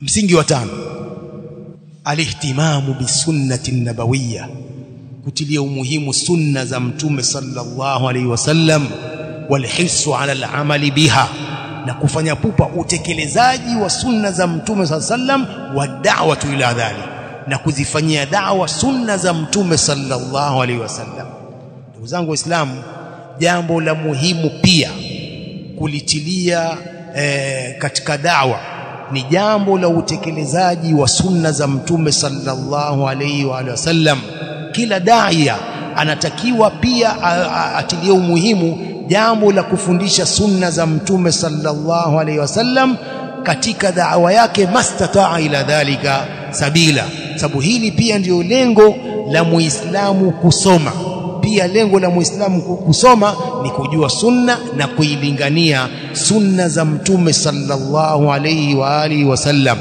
Msingi wa tano, alihtimamu bisunnati nabawiyya, kutilia umuhimu sunna za mtume sallallahu alaihi wasallam, walhisu ala al'amali biha, na kufanya pupa utekelezaji wa sunna za mtume sallallahu alaihi wasallam, wa da'watu ila dhalik, na kuzifanyia da'wa sunna za mtume sallallahu alaihi wasallam. Ndugu zangu Waislamu, jambo la muhimu pia kulitilia katika da'wa ni jambo la utekelezaji wa sunna za mtume sallallahu alaihi wa sallam. Kila daia anatakiwa pia atilie umuhimu jambo la kufundisha sunna za mtume sallallahu alaihi wasallam katika da'wa yake, mastataa ila dhalika sabila. Sababu hili pia ndio lengo la Muislamu kusoma. Pia lengo la Muislamu kusoma ni kujua sunna na kuilingania sunna za mtume sallallahu alaihi wa alihi wasallam.